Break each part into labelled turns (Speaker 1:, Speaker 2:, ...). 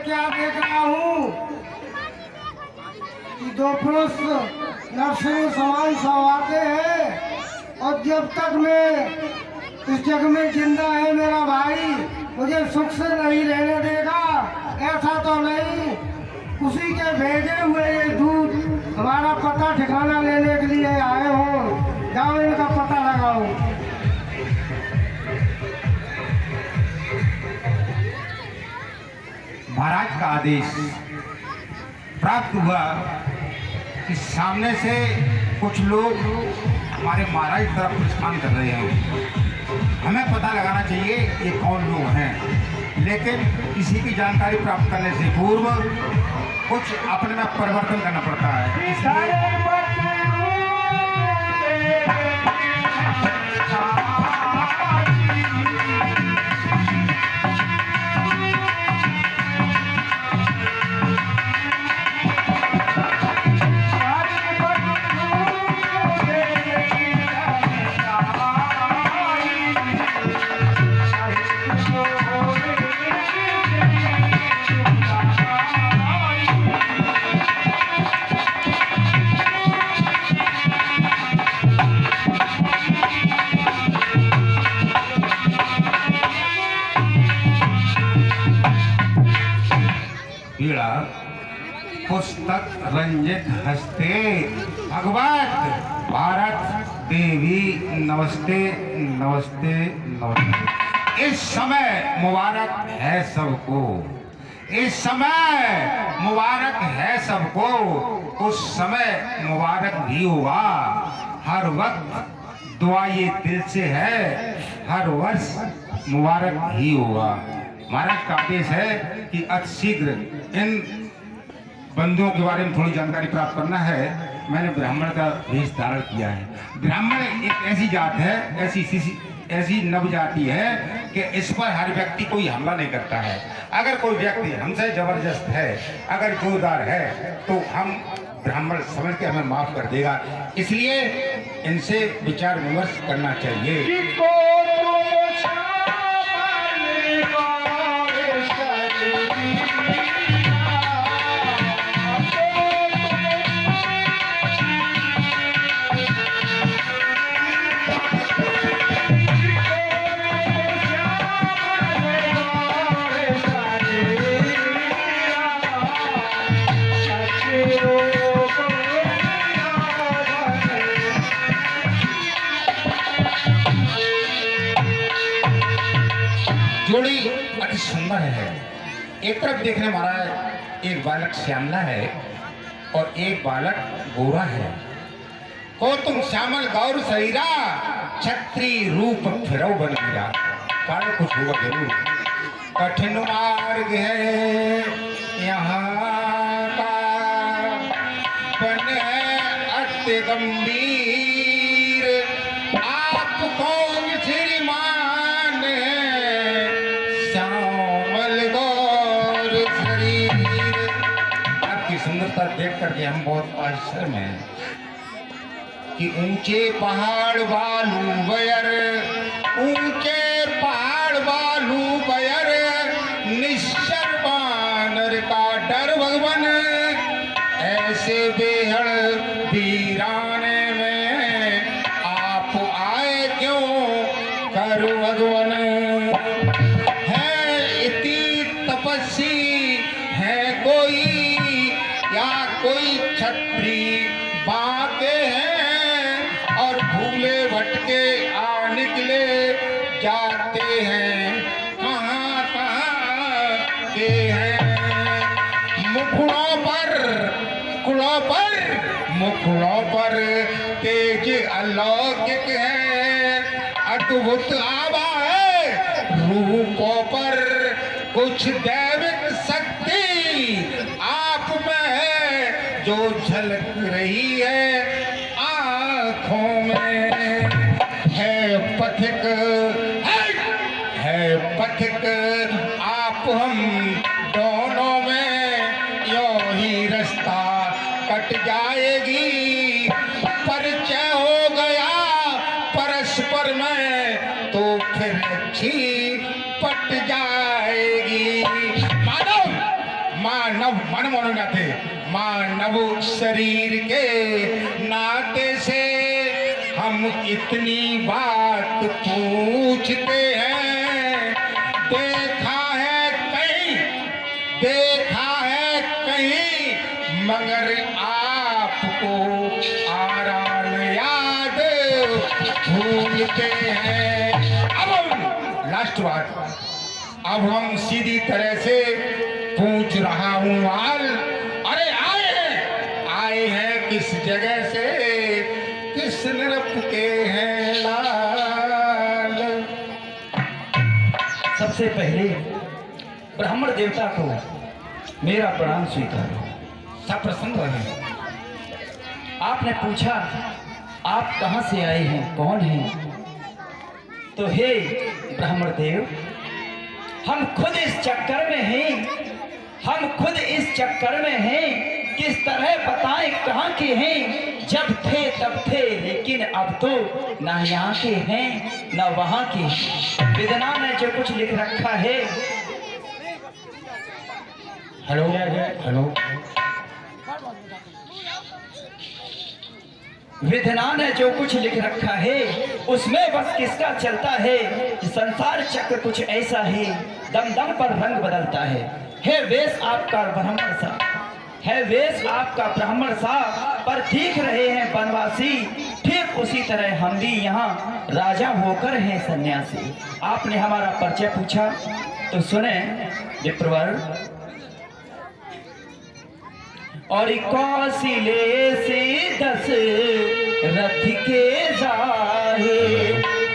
Speaker 1: क्या देख रहा हूँ कि दो पुरुष नरसिंह समान संवारते हैं और जब तक मैं इस जग में जिंदा है मेरा भाई मुझे सुख से नहीं रहने देगा, ऐसा तो नहीं। उसी के भेजे हुए ये दूध हमारा पता ठिकाना लेने के लिए आए हो, जाओ इनका पता लगाओ।
Speaker 2: महाराज का आदेश प्राप्त हुआ कि सामने से कुछ लोग हमारे महाराज की तरफ प्रस्थान कर रहे हैं। हमें पता लगाना चाहिए ये कौन लोग हैं, लेकिन किसी की जानकारी प्राप्त करने से पूर्व कुछ अपने में परिवर्तन करना पड़ता है। इसलिए पुस्तक रंजित हस्ते भगवत भारत देवी नमस्ते नमस्ते नमस्ते। इस समय मुबारक है सबको, इस समय मुबारक है सबको, उस समय मुबारक भी होगा। हर वक्त दुआ ये दिल से है, हर वर्ष मुबारक ही होगा। महाराज का आदेश है कि अति शीघ्र इन बंधुओं के बारे में थोड़ी जानकारी प्राप्त करना है। मैंने ब्राह्मण का वेश धारण किया है। ब्राह्मण एक ऐसी जात है, ऐसी नव जाति है कि इस पर हर व्यक्ति कोई हमला नहीं करता है। अगर कोई व्यक्ति हमसे जबरदस्त है, अगर जोरदार है, तो हम ब्राह्मण समझ के हमें माफ कर देगा। इसलिए इनसे विचार विमर्श करना चाहिए। जोड़ी अति सुंदर है। एक तरफ देखने महाराज एक बालक श्यामला है और एक बालक गोरा है। को तुम श्यामल गौर शरीरा, छत्री रूप फिरो बन मीरा। कारण कुछ हुआ जरूर। कठिन मार्ग है यहाँ का, बन है अति गंभीर। आप कौन श्रीमान है, श्यामल गौर शरीर। आपकी सुंदरता देख करके हम बहुत आश्चर्य में हैं कि ऊंचे पहाड़ बालू बयर, ऊंचे पहाड़ बालू बयर, निश्चर बानर का डर भगवन। ऐसे बेहड़ वीराने में आप आए क्यों कर भगवन। है इति तपस्वी है कोई, या कोई छत्री बाके हैं और भूले भटके आ निकले जाते हैं, कहाँ कहाँ के हैं। मुखड़ों पर तेज अलौकिक है, अद्भुत आभा है रूपों पर कुछ दैविक शक्ति आप में है, जो झलक रही है आँखों में। है पथिक आप हम दोनों में, यो ही रास्ता कट जाएगी। परिचय हो गया परस्पर में तो फिर अच्छी पट जाएगी। माधव मानव मन मनोनाथे मानव शरीर के नाते से हम इतनी बात पूछते हैं। देखा है कहीं मगर आपको आराम याद भूलते हैं। अब लास्ट बात, अब हम सीधी तरह से पूछ रहा हूँ हाल। अरे आए हैं किस जगह से, किस नरक के हैं लाल।
Speaker 3: सबसे पहले ब्राह्मण देवता को मेरा प्रणाम स्वीकार हो।
Speaker 2: सब प्रसन्न रहे।
Speaker 3: आपने पूछा आप कहाँ से आए हैं, कौन हैं? तो हे ब्राह्मण देव, हम खुद इस चक्कर में हैं, किस तरह बताएं कहाँ के हैं। जब थे तब थे, लेकिन अब तो ना यहाँ के हैं ना वहाँ के। वेदना में जो कुछ लिख रखा है,
Speaker 2: हेलो
Speaker 3: विधान ने जो कुछ लिख रखा है उसमें बस किसका चलता है कि संसार चक्र कुछ ऐसा है, दम दम पर रंग बदलता है वेश आपका ब्राह्मण सा, है वेश आपका ब्राह्मण सा, पर दिख रहे हैं वनवासी। ठीक उसी तरह हम भी यहाँ राजा होकर हैं सन्यासी। आपने हमारा परिचय पूछा तो सुने विप्रवर। और कौशिले से 10 रथ के जाहे,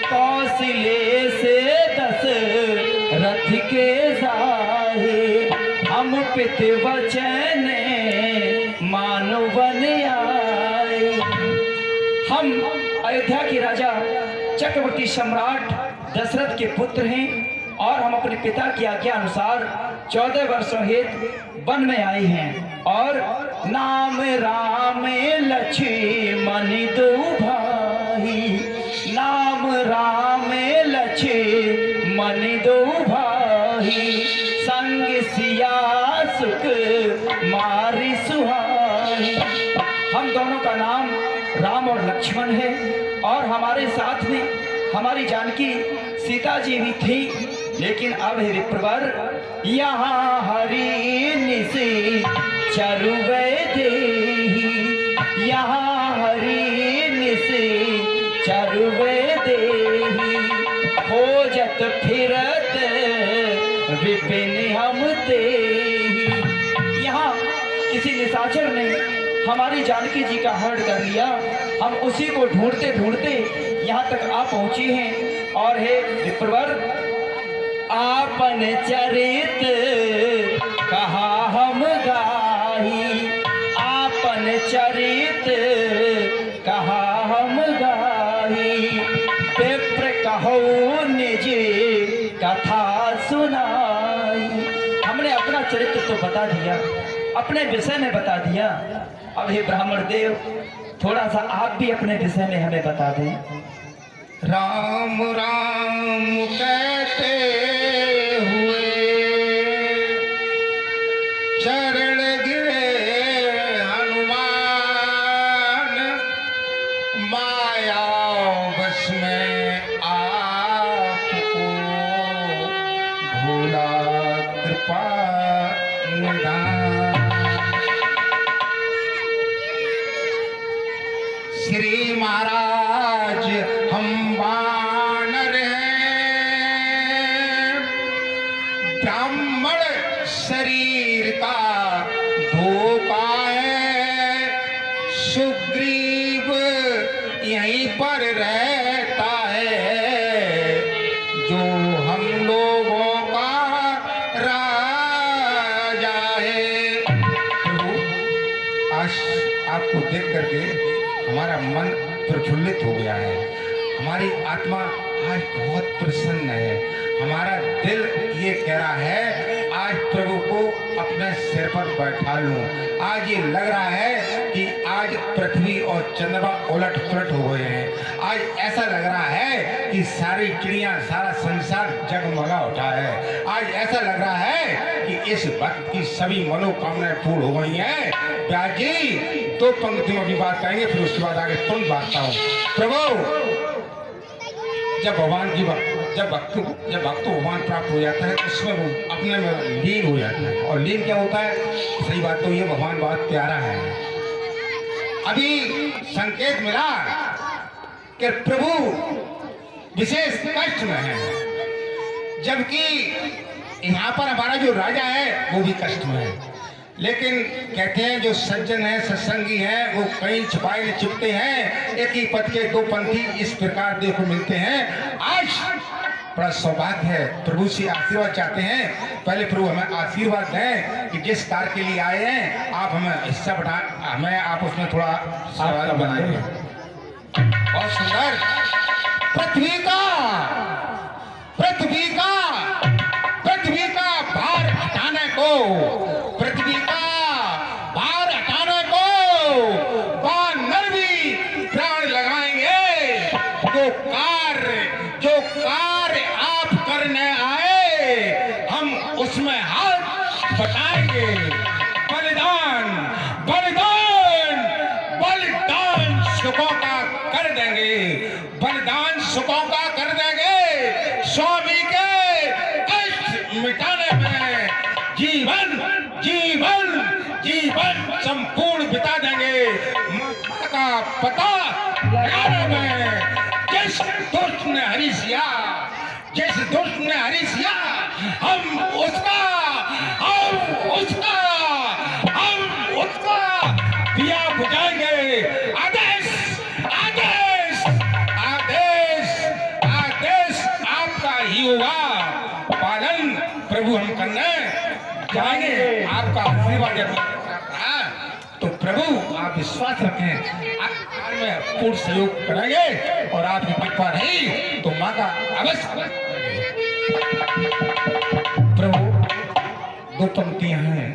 Speaker 3: कौशिले से 10 रथ के जाहे, हम पित वचन मानो बन आए। हम अयोध्या के राजा चक्रवर्ती सम्राट दशरथ के पुत्र हैं और हम अपने पिता की आज्ञा अनुसार 14 वर्षों हेतु वन में आए हैं। और नाम राम लक्ष्मण दो भाई, नाम राम लक्ष्मण दो भाई, संग सिया सुख मारी सुहाई। हम दोनों का नाम राम और लक्ष्मण है और हमारे साथ में हमारी जानकी सीता जी भी थी। लेकिन अब है विप्रवर, यहाँ हरि निशि चरुवे देही, यहाँ हरि निशि चरुवे देही, खोजत फिरत विपिन हम तेही। यहाँ किसी निशाचर ने हमारी जानकी जी का हरण कर लिया। हम उसी को ढूंढते ढूंढते यहाँ तक आ पहुंची हैं। और हे विप्रवर, आपन चरित कहा हम गाही, आपन चरित कहा हम गाही, विप्र कहो निज कथा सुनाई। हमने अपना चरित्र तो बता दिया, अपने विषय में बता दिया। अब हे ब्राह्मण देव, थोड़ा सा आप भी अपने विषय में हमें बता दें।
Speaker 2: राम राम कहते हुए चरण गिरे हनुमान, माया बस में आपको भोला कृपा निधान। श्री महाराज हम वानर हैं, ब्राह्मण शरीर का धोखा है, सुग्रीव यहीं पर रहता है, जो हम लोगों का राजा है। प्रभु, आज आपको देख करके हमारा मन प्रफुल्लित हो गया है, हमारी आत्मा आज बहुत प्रसन्न है, हमारा दिल ये कह रहा है आज प्रभु को अपने सिर पर बैठा लूं। आज ये लग रहा है कि आज पृथ्वी और चंद्रमा उलट पुलट हो गए हैं। आज ऐसा लग रहा है कि सारी चिड़िया, सारा संसार जगमगा उठा है। आज ऐसा लग रहा है कि इस भक्त की सभी मनोकामनाएं पूर्ण हो गई हैं। व्यास जी 2 पंक्ति में अपनी बात कहेंगे, फिर उसके बाद आगे तुम बात हूँ। प्रभु, जब भगवान की जब भक्त को भगवान प्राप्त हो जाता है तो उसमें वो अपने में लीन हो जाता है। और लीन क्या होता है? सही बात तो ये भगवान बहुत प्यारा है। अभी संकेत मिला कि प्रभु विशेष कष्ट में है, जबकि यहाँ पर हमारा जो राजा है वो भी कष्ट में है। लेकिन कहते हैं जो सज्जन है, सत्संगी है, वो कहीं छिपाए छिपते हैं। एक ही पद के 2 पंथी इस प्रकार देखो मिलते हैं। आज बड़ा सौभाग्य है, प्रभु से आशीर्वाद चाहते हैं। पहले प्रभु हमें आशीर्वाद दें कि जिस कार्य के लिए आए हैं आप हमें हिस्सा बढ़ा, हमें आप उसमें थोड़ा सवाल बनाएंगे। बहुत सुंदर। पृथ्वी का भार हटाने को, पृथ्वी का भार हटाने को वानर भी प्राण लगाएंगे। जो कार्य आप करने आए हम उसमें हाथ बटाएंगे। बलिदान सुखों का कर देंगे, बलिदान सुखों का कर देंगे। स्वामी के कष्ट मिटाने में जीवन संपूर्ण बिता देंगे। माता का पता लगाने में जिस दुष्ट ने हरी सिया हम उसका दिया बुझाएंगे। आदेश आपका ही होगा। पालन प्रभु हम करने जाएंगे, आपका आशीर्वाद तो प्रभु आप विश्वास रखें, आप में पूर्ण सहयोग करेंगे और आपकी कृपा रही तो माँ का अवश्य। प्रभु 2 पंक्तियां हैं।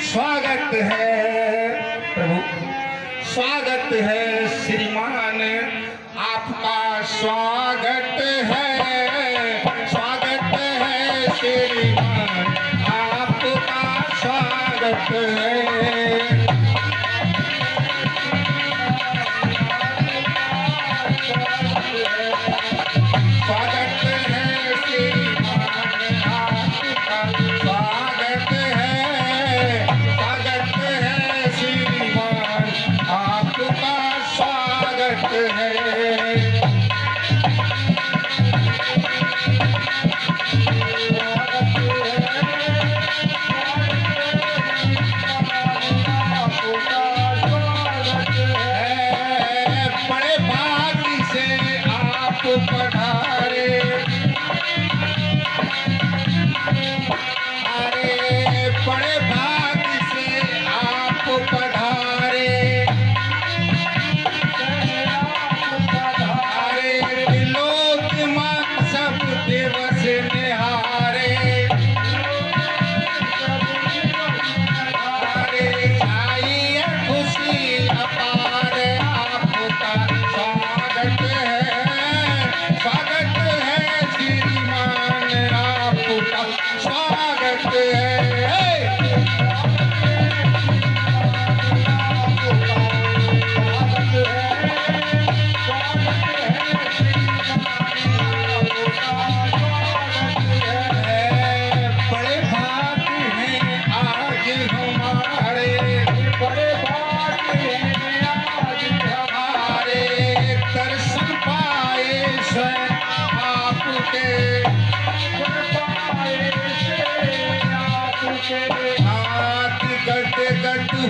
Speaker 2: स्वागत है प्रभु, स्वागत है श्रीमान, आपका स्वागत है श्रीमान, आपका स्वागत है। स्वागत है श्रीमान, आपका स्वागत है। स्वागत है श्रीमान, आपका स्वागत है।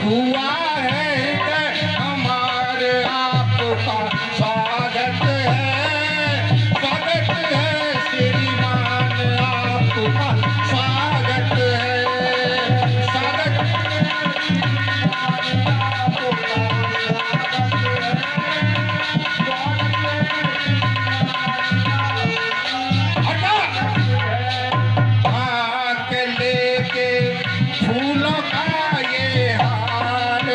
Speaker 2: हुआ है हमारे आपका स्वागत है श्रीमान, आपका स्वागत है। लेके फूलों का ये हार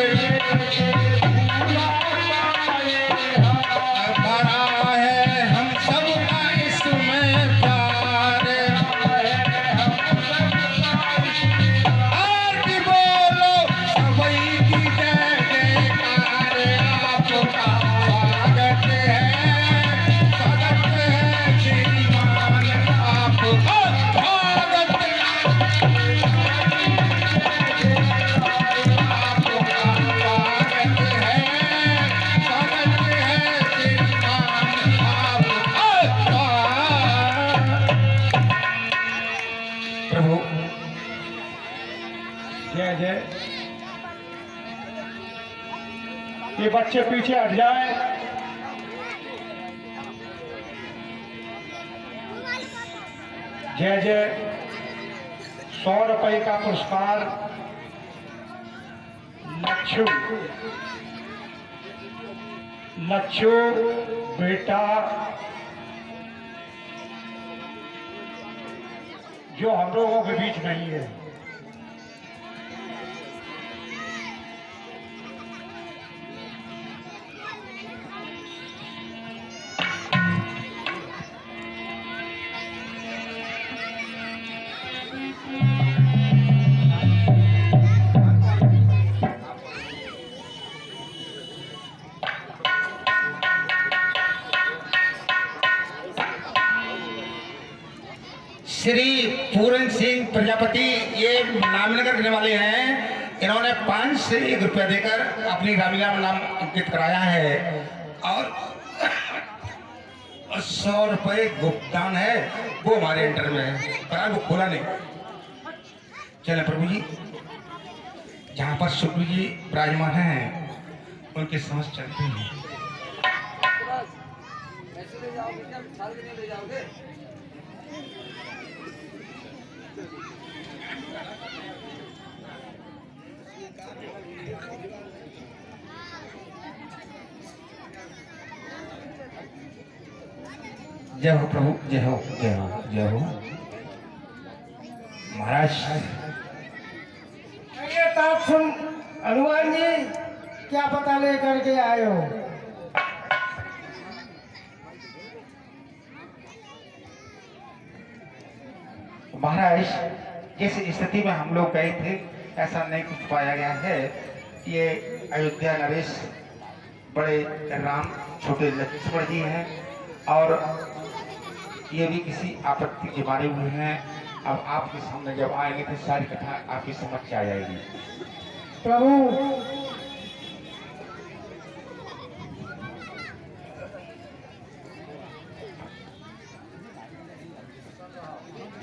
Speaker 4: जय जय। ये बच्चे पीछे हट जाएं। जय जय। 100 रुपए का पुरस्कार लच्छू बेटा जो हम लोगों के बीच नहीं है।
Speaker 2: श्री पूरन सिंह प्रजापति ये नामनगर करने वाले हैं। इन्होंने 5 से 1 रुपया देकर अपनी रामलीला में नाम अंकित कराया है और 100 रुपये भुगतान है वो हमारे इंटर में है, पर वो खोला नहीं। चले प्रभु जी, जहाँ पर शुक्र जी विराजमान हैं उनके समझ चलते हैं। जय हो प्रभु, जय हो जय हो जय हो महाराज।
Speaker 1: ये बात सुन हनुमान जी, क्या पता लेकर के आए हो?
Speaker 2: महाराज, जिस स्थिति में हम लोग गए थे ऐसा नहीं कुछ पाया गया है। ये अयोध्या नरेश बड़े राम छोटे लक्ष्मण जी हैं और ये भी किसी आपत्ति के मारे हुए हैं। अब आपके सामने जब आएंगे तो सारी कथा आपकी समझ आ जाएगी।
Speaker 1: प्रभु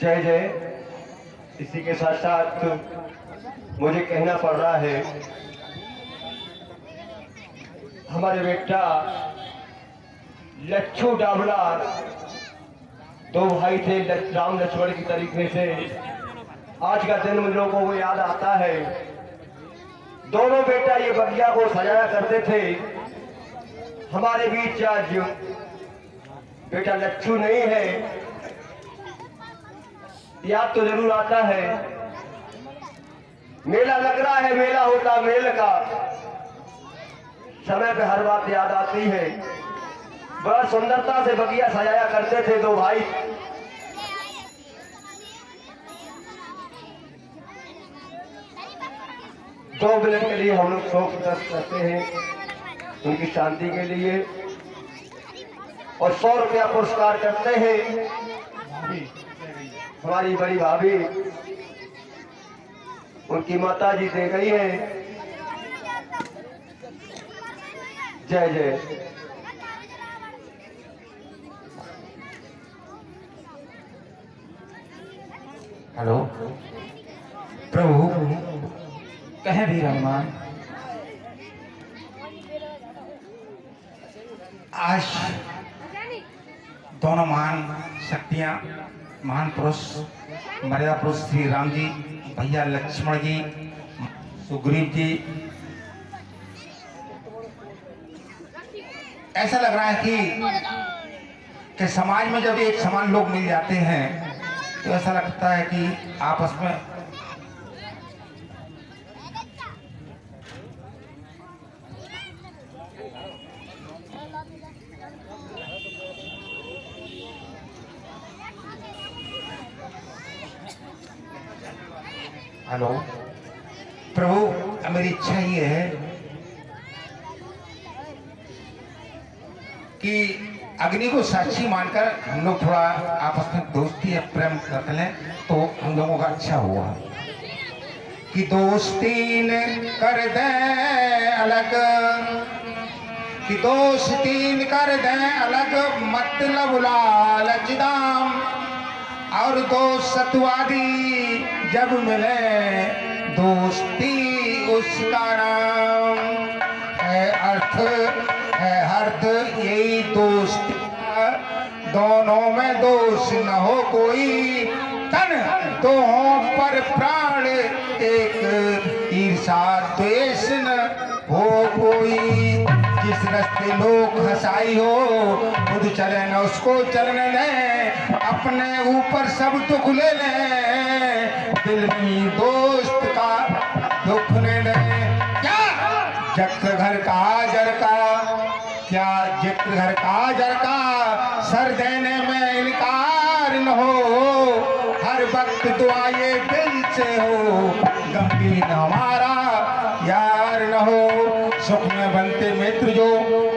Speaker 4: जय जय। इसी के साथ साथ मुझे कहना पड़ रहा है, हमारे बेटा लच्छू डाबला 2 भाई थे राम लक्ष्मण की तरीके से। आज का दिन मुझ लोगों को याद आता है। दोनों बेटा ये बगिया को सजाया करते थे। हमारे बीच आज बेटा लच्छू नहीं है। याद तो जरूर आता है। मेला लग रहा है, मेला होता मेल का, समय पे हर बात याद आती है। बड़ा सुंदरता से बगिया सजाया करते थे 2 भाई। दो मिनट के लिए हम लोग शोक व्यक्त करते हैं उनकी शांति के लिए और 100 रुपया पुरस्कार करते हैं हमारी बड़ी भाभी, उनकी माता जी दे गई है। जय जय।
Speaker 2: हेलो प्रभु, कहे भी हनुमान, आज दोनों महान शक्तियां, महान पुरुष, मर्यादा पुरुष श्री राम जी, भैया लक्ष्मण जी, सुग्रीव जी, ऐसा लग रहा है कि समाज में जब एक समान लोग मिल जाते हैं तो ऐसा लगता है कि आपस में हेलो प्रभु, मेरी इच्छा ये है कि अग्नि को साक्षी मानकर हम लोग थोड़ा आपस में दोस्ती या प्रेम रख लें तो हम लोगों का अच्छा हुआ। कि दोस्ती न कर दें अलग, कि दोस्ती न कर दें अलग, मतलब लालच दाम, और दो सतवादी जब मिले दोस्ती उसका नाम है, अर्थ है हर्द यही दोस्ती का। दोनों में दोष न हो कोई, तन दो पर प्राण एक, ईर्षा द्वेष न हो कोई। जिस रास्ते लोग हंसाई हो खुद चले न उसको चलने दें, अपने ऊपर सब दुख ले लें, दिल में दोस्त का दुख ने दें। क्या जिक्र घर का जर का, क्या जिक्र घर का जर का, सर देने में इनकार न हो, हर वक्त दुआएं दिल से हो, गमगीन हमारा यार न हो। सुख में बनते मित्र जो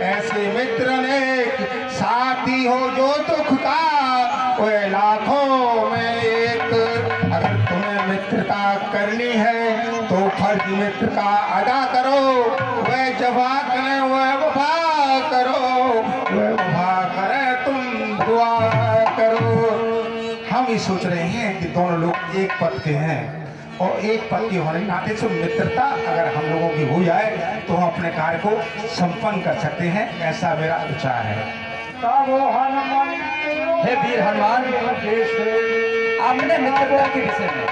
Speaker 2: ऐसे मित्र नेक, साथी हो जो दुख का वह लाखों में एक। अगर तुम्हें मित्रता करनी है तो फर्ज मित्र का अदा करो, वह जफा करें वह वफा करो, वह वफा करें तुम दुआ करो। हम ये सोच रहे हैं कि दोनों लोग एक पद के हैं और एक पद के होने के नाते से मित्रता अगर हम लोगों की हो जाए तो हम अपने कार्य को संपन्न कर सकते हैं, ऐसा मेरा विचार है।
Speaker 3: हे वीर हनुमान, आपने मित्रता के विषय में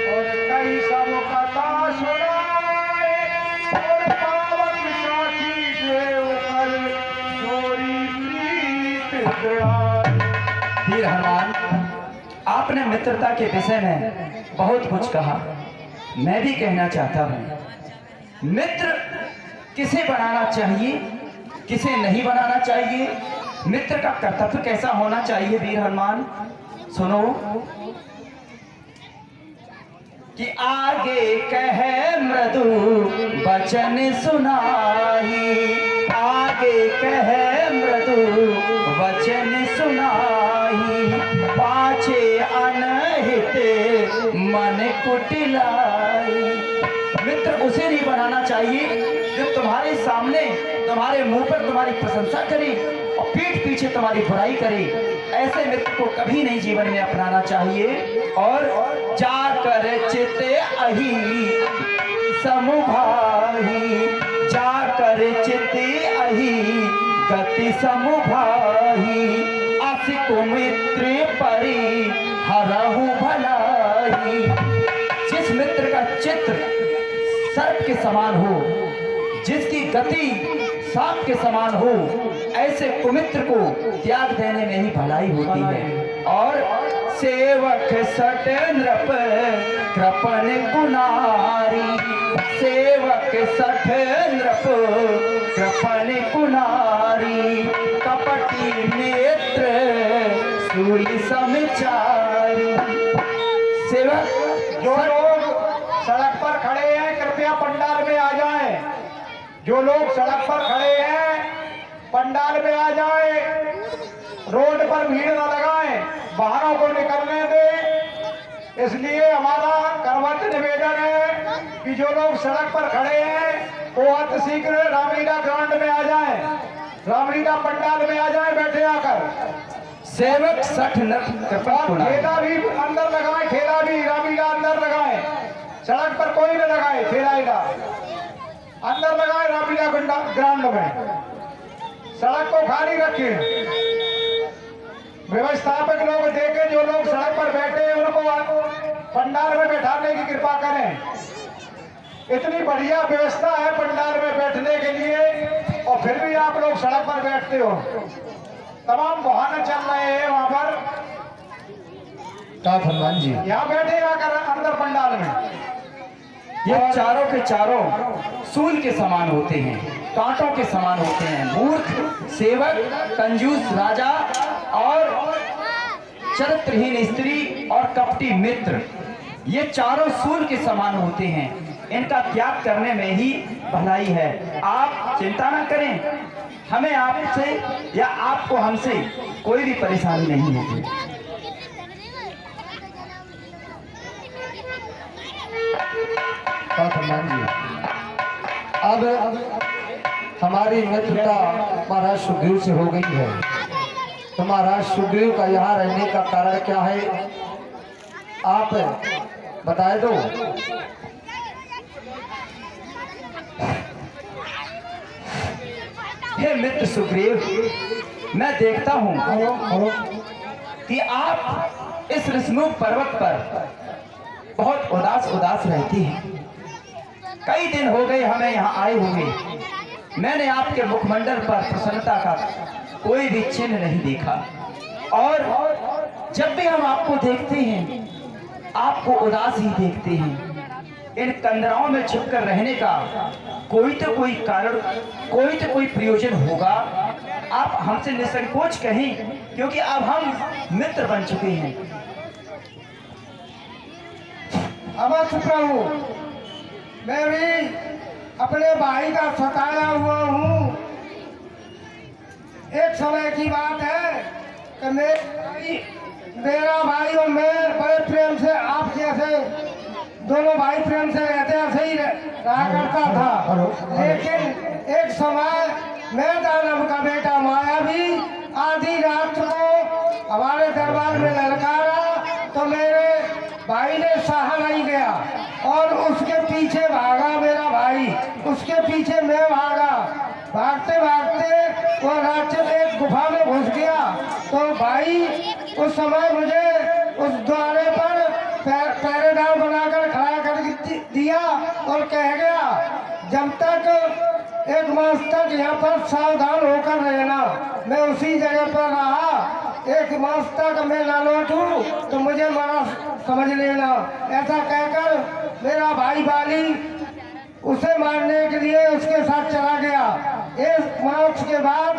Speaker 1: और कई सब कथा सुनाए, और पावन साखी देव कर जोरी प्रीत दयाल।
Speaker 3: वीर हनुमान, आपने मित्रता के विषय में बहुत कुछ कहा। मैं भी कहना चाहता हूँ, मित्र किसे बनाना चाहिए, किसे नहीं बनाना चाहिए, मित्र का कर्तव्य कैसा होना चाहिए। वीर हनुमान सुनो कि आगे कहे मृदु वचन सुनाई, आगे कहे मृदु वचन सुनाई, पाछे अनहित मन कुटिलाई। मित्र उसे नहीं बनाना चाहिए जो तुम्हारे सामने तुम्हारे मुंह पर तुम्हारी प्रशंसा करे और पीठ पीछे तुम्हारी बुराई करे। ऐसे मित्र को कभी नहीं जीवन में अपनाना चाहिए। और जाकर चित अहि समुभाही, जाकर चित अहि गति समुभाही, असिक मित्र परि हरहु भलाई। जिस मित्र का चित्र सर्प के समान हो, जिसकी गति सांप के समान हो, ऐसे कुमित्र को त्याग देने में ही भलाई होती है। और सेवक सट नृप कृपन कुनारी, सेवक सठ नृप कृपन कुनारी, कपटी नेत्र सूल समचारी। सेवक
Speaker 1: जो लोग सड़क पर खड़े हैं कृपया पंडाल में आ जाएं। जो लोग सड़क पर खड़े हैं पंडाल में आ जाएं, रोड पर भीड़ न लगाएं, वाहनों को निकलने दें। इसलिए हमारा करवत निवेदन है कि जो लोग सड़क पर खड़े हैं वो अति शीघ्र रामलीला ग्राउंड में आ जाएं, रामलीला पंडाल में आ जाएं, बैठे आकर।
Speaker 3: सेवक सठ नृप
Speaker 1: और ठेला भी अंदर लगाएं, ठेला भी रामलीला अंदर लगाएं, सड़क पर कोई न लगाए ठेला, अंदर लगाए रामलीला ग्राउंड में। सड़क को खाली रखें, व्यवस्थापक लोग देखें, जो लोग सड़क पर बैठे हैं उनको पंडाल में बैठाने की कृपा करें। इतनी बढ़िया व्यवस्था है पंडाल में बैठने के लिए और फिर भी आप लोग सड़क पर बैठते हो। तमाम वाहन चल रहे हैं वहां पर,
Speaker 3: हनुमान जी
Speaker 1: यहाँ बैठे आकर अंदर पंडाल में।
Speaker 3: ये चारों के चारों सूल के समान होते हैं, कांटों के समान होते हैं। मूर्ख, सेवक, कंजूस राजा और चरित्रहीन स्त्री और कपटी मित्र, ये चारों सूल के समान होते हैं। इनका त्याग करने में ही भलाई है। आप चिंता न करें, हमें आपसे या आपको हमसे कोई भी परेशानी नहीं होगी।
Speaker 5: हनुमान जी, अब हमारी मित्रता महाराज सुखदेव से हो गई है।
Speaker 1: तो महाराज सुग्रीव का यहाँ रहने का कारण क्या है, आप बताए दो।
Speaker 3: हे मित्र सुग्रीव, मैं देखता हूँ कि आप इस ऋषमुख पर्वत पर बहुत उदास उदास रहती हैं। कई दिन हो गए हमें यहाँ आए हुए, मैंने आपके मुखमंडल पर प्रसन्नता का कोई भी चिन्ह नहीं देखा, और जब भी हम आपको देखते हैं आपको उदास ही देखते हैं। इन कंदराओं में छुपकर रहने का कोई तो कोई कारण, कोई तो कोई प्रयोजन होगा। आप हमसे निसंकोच कहें, क्योंकि अब हम मित्र बन चुके हैं।
Speaker 1: अवश्य प्रभु, मैं भी अपने भाई का सताया हुआ हूँ। एक समय की बात है कि मेरा भाई और मैं बड़े प्रेम से, आप जैसे दोनों भाई प्रेम से रहते ऐसे ही रहा करता था। लेकिन एक समय मैं दानव का बेटा मायावी आधी रात को हमारे दरबार में ललकारा, तो मेरे भाई ने सहा नहीं गया और उसके पीछे भागा मेरा भाई, उसके पीछे मैं भागा। भागते भागते वो राक्षस एक गुफा में घुस गया। तो भाई उस समय मुझे उस द्वारे पर पहरेदार बनाकर खड़ा कर दिया और कह गया, जब तक एक मास तक यहाँ पर सावधान होकर रहना। मैं उसी जगह पर रहा। एक मास तक मैं ना लौटूं तो मुझे मरा समझ लेना। ऐसा कहकर मेरा भाई बाली उसे मारने के लिए उसके साथ चला गया। एक मास के बाद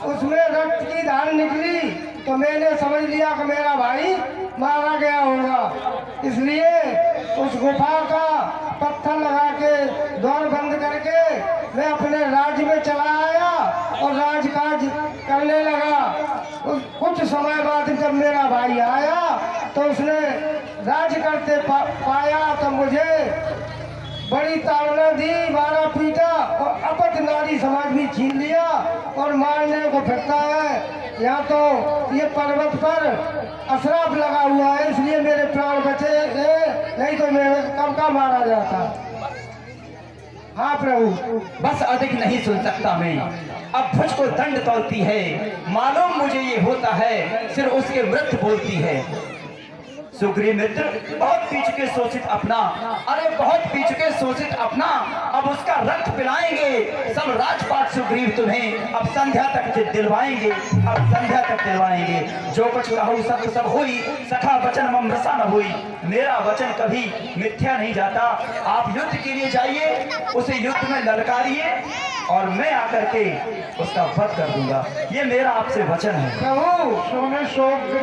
Speaker 1: उसमें रक्त की धार निकली, तो मैंने समझ लिया कि मेरा भाई मारा गया होगा। इसलिए उस गुफा का पत्थर लगा के द्वार बंद करके मैं अपने राज्य में चला आया और राजकाज करने लगा। कुछ समय बाद जब मेरा भाई आया तो उसने राज करते पाया तो मुझे बड़ी ताड़ना दी, मारा पीटा और अपत नारी समाज भी छीन लिया और मारने को फिरता है। यहाँ तो ये पर्वत पर अशराफ लगा हुआ है, इसलिए मेरे प्राण बचे हैं, नहीं तो मैं कब का मारा जाता। हाँ प्रभु,
Speaker 3: बस अधिक नहीं सुन सकता मैं। अब भुज को दंड तोलती है, मालूम मुझे ये होता है, सिर उसके मृत्यु बोलती है। सुग्रीव मित्र, बहुत पी चुके शोषित अपना, अरे बहुत पी चुके शोषित अपना, अब उसका रक्त पिलाएंगे सब राजपाट सुग्रीव तुम्हें, अब संध्या तक दिलवाएंगे, अब संध्या तक दिलवाएंगे। जो कुछ कहूँ सब सब हुई, सखा वचन ममृषा न हुई। मेरा वचन कभी मिथ्या नहीं जाता। आप युद्ध के लिए जाइए, उसे युद्ध में ललकारिए और मैं आकर के उसका वध कर दूंगा। ये मेरा आपसे वचन है।
Speaker 1: प्रभु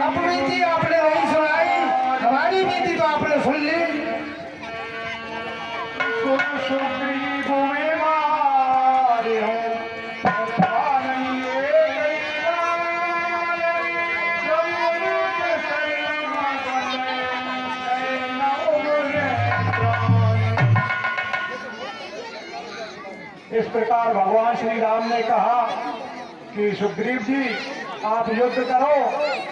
Speaker 1: अपनी नीति आपने नहीं सुनाई, हमारी नीति तो आपने सुन ली।
Speaker 5: इस प्रकार भगवान श्री राम ने कहा कि सुग्रीव जी आप युद्ध करो,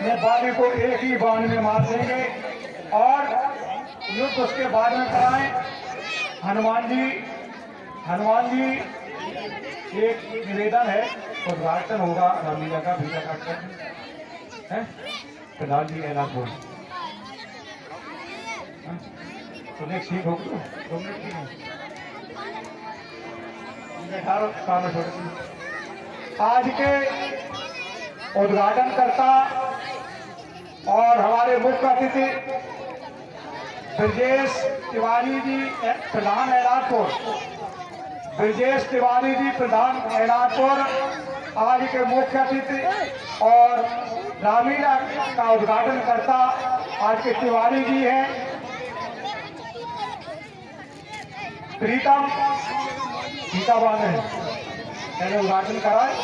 Speaker 5: मैं बाली को एक ही बाण में मार देंगे और युद्ध उसके बाद में कराएं। हनुमान जी एक निवेदन है, उद्घाटन होगा रामलीला का, भीजा काटकर है प्रधान जी ऐलान बोल तो नेक्स्ट सीट होगी आज के उद्घाटन करता और हमारे मुख्य अतिथि ब्रजेश तिवारी जी प्रधान एलानपुर, ब्रजेश तिवारी जी प्रधान एलानपुर आज के मुख्य अतिथि और रामलीला का उद्घाटन करता आज के तिवारी जी हैं। प्रीतम गीताबान है, मैंने उद्घाटन कराए।